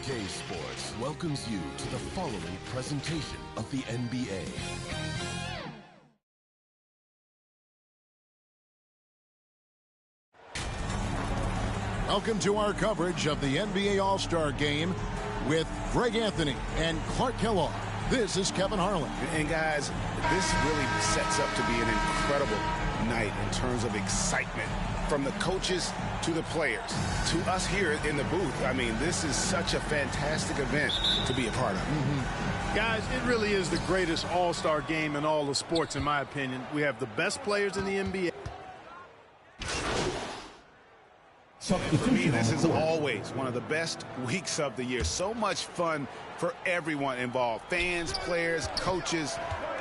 Nba2k Sports welcomes you to the following presentation of the NBA. Welcome to our coverage of the NBA All-Star Game with Greg Anthony and Clark Kellogg. This is Kevin Harlan. And guys, this really sets up to be an incredible night in terms of excitement from the coaches to the players to us here in the booth. I mean, this is such a fantastic event to be a part of. Guys, it really is the greatest all-star game in all of sports, in my opinion. We have the best players in the NBA. For me, this is always one of the best weeks of the year. So much fun for everyone involved. Fans, players, coaches.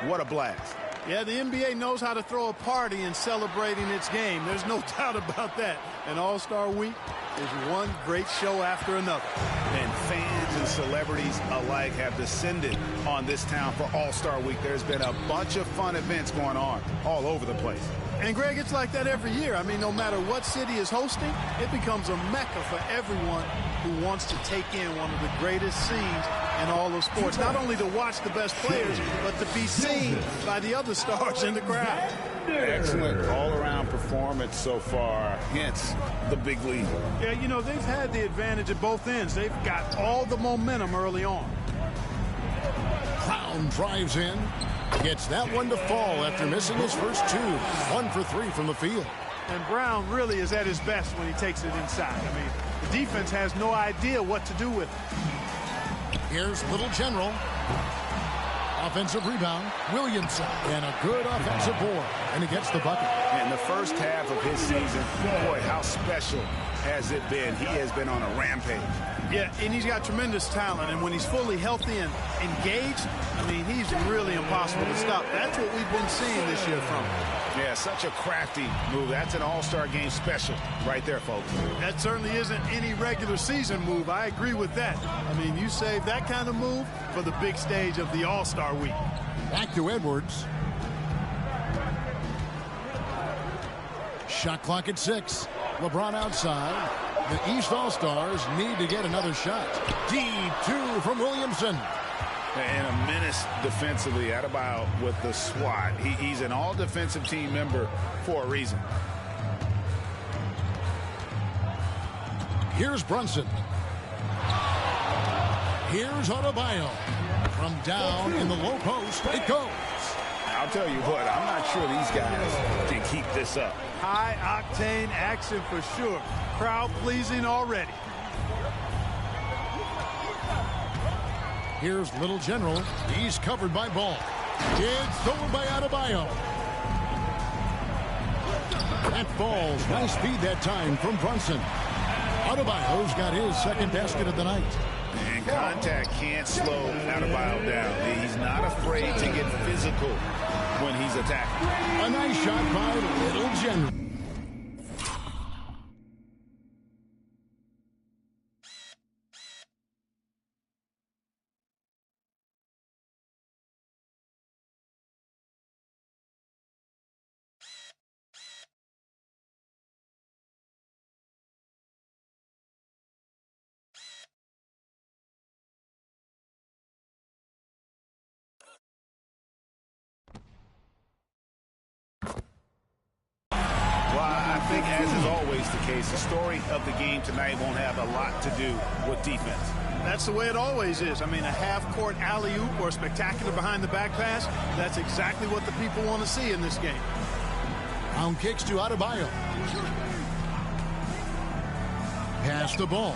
What a blast. Yeah, the NBA knows how to throw a party in celebrating its game. There's no doubt about that. An All-Star Week is one great show after another. And fans and celebrities alike have descended on this town for All-Star Week. There's been a bunch of fun events going on all over the place. And, Greg, it's like that every year. I mean, no matter what city is hosting, it becomes a mecca for everyone who wants to take in one of the greatest scenes in all of sports. Not only to watch the best players, but to be seen by the other stars in the crowd. Excellent all-around performance so far, hence the big lead. Yeah, you know, they've had the advantage at both ends. They've got all the momentum early on. Brown drives in. Gets that one to fall after missing his first two. 1 for 3 from the field. And Brown really is at his best when he takes it inside. I mean, the defense has no idea what to do with it. Here's Little General. Offensive rebound, Williamson. And a good offensive board. And he gets the bucket. In the first half of his season, boy, how special has it been? He has been on a rampage. Yeah, and he's got tremendous talent, and when he's fully healthy and engaged, I mean, he's really impossible to stop. That's what we've been seeing this year from him. Yeah, such a crafty move. That's an all-star game special right there, folks. That certainly isn't any regular season move. I agree with that. I mean, you save that kind of move for the big stage of the All-Star Week. Back to Edwards. Shot clock at 6. LeBron outside. The East All-Stars need to get another shot. Deep 2 from Williamson. And a menace defensively. Adebayo with the swat. He's an all-defensive team member for a reason. Here's Brunson. Here's Adebayo. From down in the low post, it goes. I'll tell you what, I'm not sure these guys can keep this up. High-octane action for sure. Crowd-pleasing already. Here's Little General. He's covered by Ball. It's stolen by Adebayo. That falls. Nice feed that time from Brunson. Adebayo's got his second basket of the night. And contact can't slow Adebayo down. He's not afraid to get physical when he's attacking. A nice shot by Little General. I think, as is always the case, the story of the game tonight won't have a lot to do with defense. That's the way it always is. I mean, a half-court alley-oop or a spectacular behind-the-back pass, that's exactly what the people want to see in this game. Brown kicks to Adebayo. Pass the ball.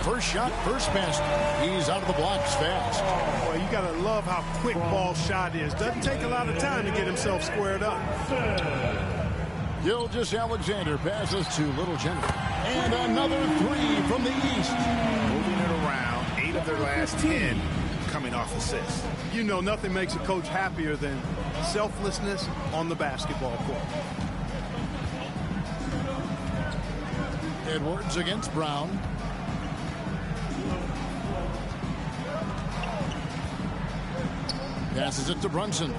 First shot, first basket. He's out of the blocks fast. Well, you got to love how quick Ball's shot is. Doesn't take a lot of time to get himself squared up. Gilgeous-Alexander passes to Little General. And another 3 from the East. Moving it around, 8 of their last 10 coming off assists. You know, nothing makes a coach happier than selflessness on the basketball court. Edwards against Brown. Passes it to Brunson.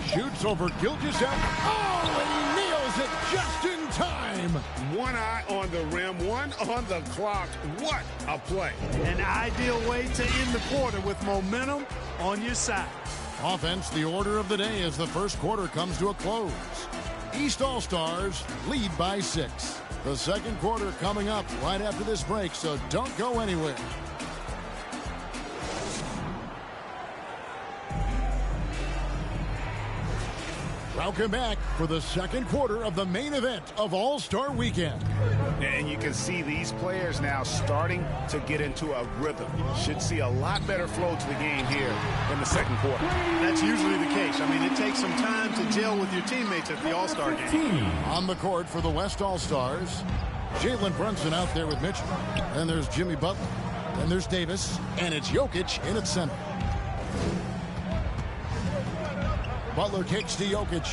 Shoots over Gilgeous-Alexander. Oh, and he nails it just in time. game. One eye on the rim, one on the clock. What a play. An ideal way to end the quarter with momentum on your side. Offense, the order of the day as the first quarter comes to a close. East All-Stars lead by 6. The second quarter coming up right after this break, so don't go anywhere. Welcome back for the second quarter of the main event of All-Star Weekend. And you can see these players now starting to get into a rhythm. Should see a lot better flow to the game here in the second quarter. That's usually the case. I mean, it takes some time to gel with your teammates at the All-Star game. On the court for the West All-Stars, Jalen Brunson out there with Mitchell. Then there's Jimmy Butler. Then there's Davis. And it's Jokic in at center. Butler kicks to Jokic.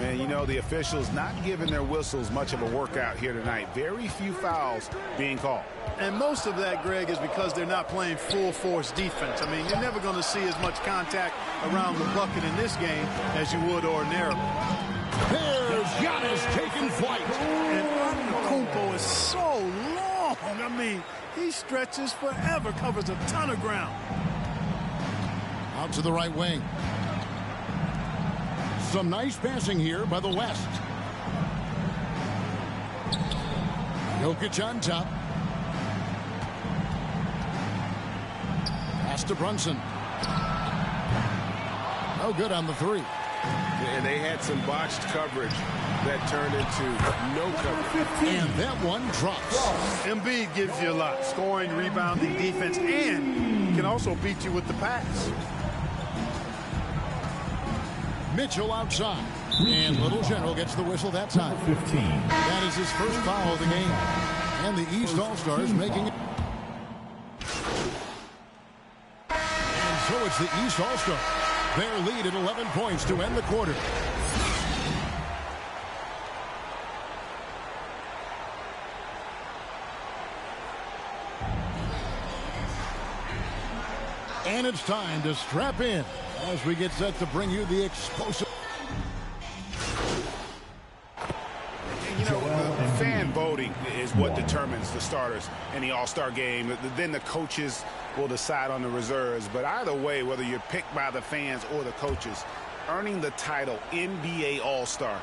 And, you know, the officials not giving their whistles much of a workout here tonight. Very few fouls being called. And most of that, Greg, is because they're not playing full-force defense. I mean, you're never going to see as much contact around the bucket in this game as you would ordinarily. There's Giannis taking flight. And Antetokounmpo is so long. I mean, he stretches forever, covers a ton of ground. Out to the right wing. Some nice passing here by the West. Jokic on top. Pass to Brunson. No good on the three. And they had some botched coverage that turned into no coverage. And that one drops. Embiid gives you a lot. Scoring, rebounding, defense, and can also beat you with the pass. Mitchell outside. And Little General gets the whistle that time. 15. That is his first foul of the game. And the East All-Stars making it. And so it's the East All-Stars. Their lead at 11 points to end the quarter. And it's time to strap in as we get set to bring you the explosive. You know, the fan voting is what determines the starters in the All-Star game. Then the coaches will decide on the reserves. But either way, whether you're picked by the fans or the coaches, earning the title NBA All-Star,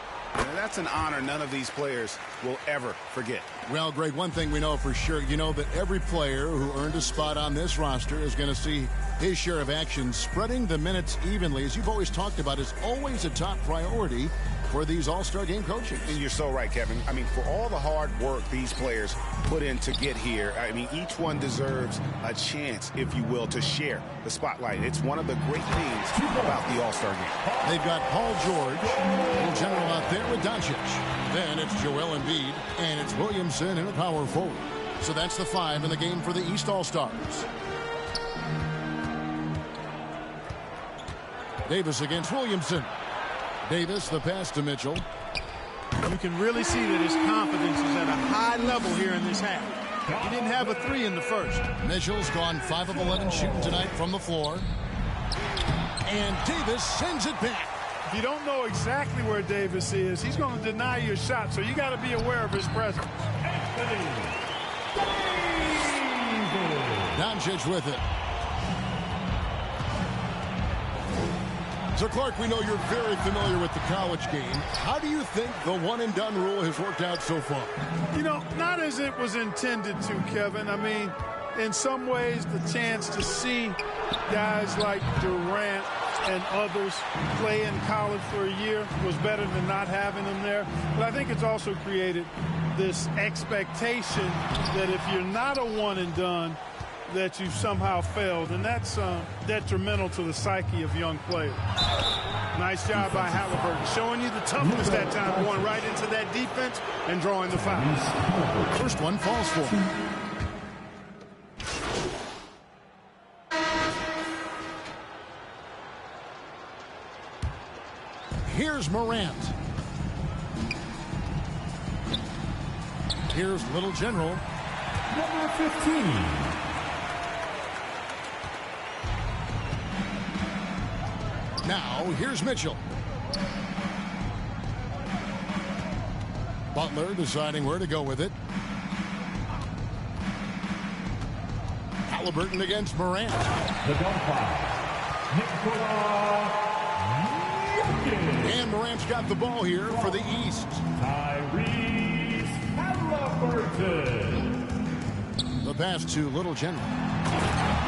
that's an honor none of these players will ever forget. Well, Greg, one thing we know for sure, you know that every player who earned a spot on this roster is going to see his share of action. Spreading the minutes evenly, as you've always talked about, is always a top priority for these All-Star game coaches. And you're so right, Kevin. I mean, for all the hard work these players put in to get here, I mean, each one deserves a chance, if you will, to share the spotlight. It's one of the great things about the All-Star game. They've got Paul George, little general out there with Doncic. Then it's Joel Embiid, and it's Williamson in a power forward. So that's the 5 in the game for the East All-Stars. Davis against Williamson. Davis, the pass to Mitchell. You can really see that his confidence is at a high level here in this half. He didn't have a 3 in the first. Mitchell's gone 5 of 11 shooting tonight from the floor. And Davis sends it back. If you don't know exactly where Davis is, he's going to deny you a shot, so you got to be aware of his presence. Doncic with it. So, Clark, we know you're very familiar with the college game. How do you think the one-and-done rule has worked out so far? You know, not as it was intended to, Kevin. I mean, in some ways, the chance to see guys like Durant and others play in college for a year was better than not having them there. But I think it's also created this expectation that if you're not a one-and-done, that you somehow failed, and that's detrimental to the psyche of young players. Nice job by Halliburton, showing you the toughness that time, going right into that defense and drawing the foul. First one falls for him. Here's Morant. Here's Little General. Number 15. Now, here's Mitchell. Butler deciding where to go with it. Halliburton against Morant. The dunk foul. And Morant's got the ball here for the East. Tyrese Halliburton. The pass to Little General.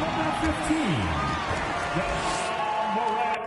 Number 15. Morant.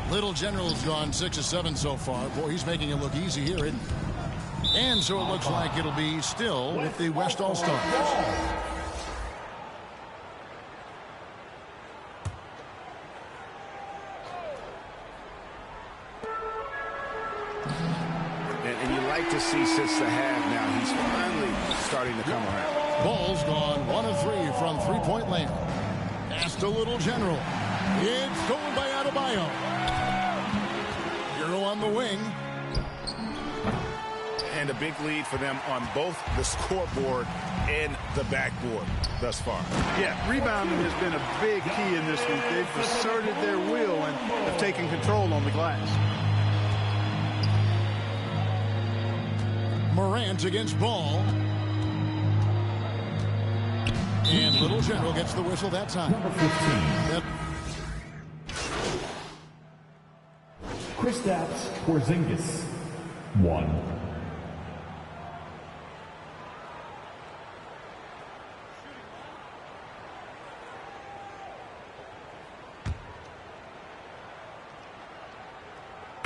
Little General's gone 6 of 7 so far. Boy, he's making it look easy here, isn't he? And so it looks like it'll be still with the West All-Stars. And you like to see since the half now, he's finally starting to come around. Ball's gone 1 of 3 from three-point land. Pass to Little General. It's going by Adebayo. Hero on the wing. And a big lead for them on both the scoreboard and the backboard thus far. Yeah, rebounding has been a big key in this one. They've asserted their will and have taken control on the glass. Morant against Ball. And Little General gets the whistle that time. Number 15. Kristaps Porzingis. 1.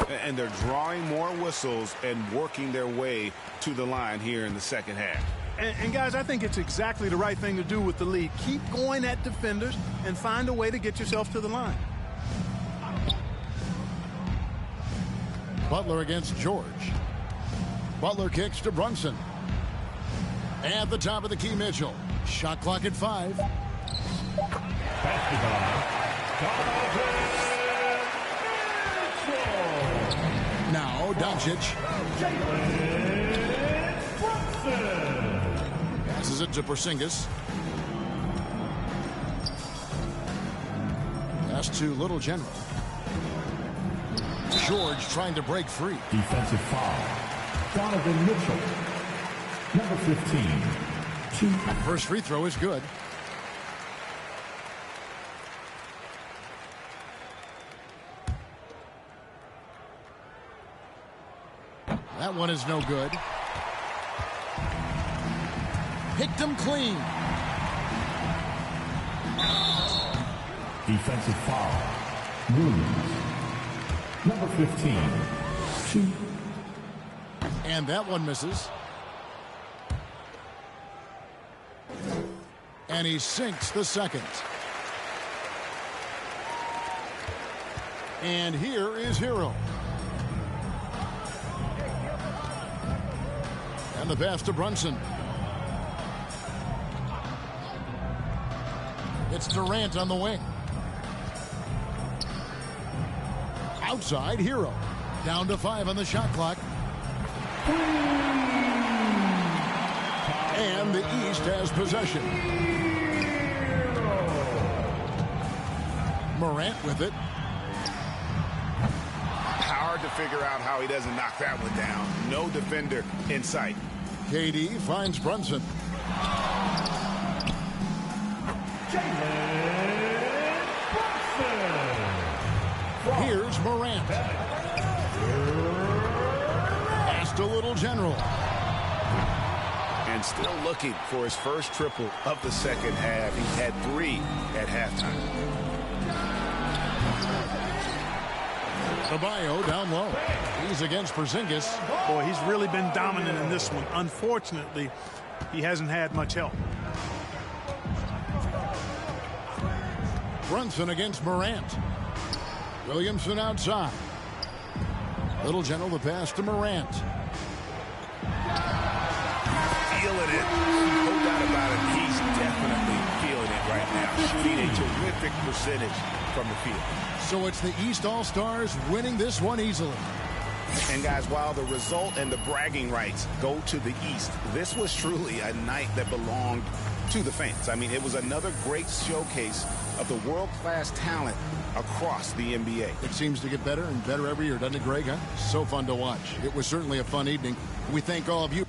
And they're drawing more whistles and working their way to the line here in the second half. And guys, I think it's exactly the right thing to do with the lead. Keep going at defenders and find a way to get yourself to the line. Butler against George. Butler kicks to Brunson. At the top of the key, Mitchell. Shot clock at 5. Now Doncic. Passes it to Porzingis. Pass to Little General. George trying to break free. Defensive foul. Donovan Mitchell. Number 15. 2. First free throw is good. That one is no good. Picked him clean. Defensive foul. Moves. Number 15. 2. And that one misses. And he sinks the second. And here is Hero. And the pass to Brunson. It's Durant on the wing. Outside, Hero. Down to 5 on the shot clock. And the East has possession. Morant with it. Hard to figure out how he doesn't knock that one down. No defender in sight. KD finds Brunson. Here's Morant. Pass to Little General. And still looking for his first triple of the second half. He had 3 at halftime. Adebayo down low. He's against Porzingis. Boy, he's really been dominant in this one. Unfortunately, he hasn't had much help. Brunson against Morant. Williamson outside. Little General the pass to Morant. feeling it. No doubt about it. He's definitely feeling it right now. Shooting a terrific percentage from the field. So it's the East All-Stars winning this one easily. And guys, while the result and the bragging rights go to the East, this was truly a night that belonged to the fans. I mean, it was another great showcase of the world-class talent across the NBA. It seems to get better and better every year, doesn't it, Greg? Huh? So fun to watch. It was certainly a fun evening. We thank all of you.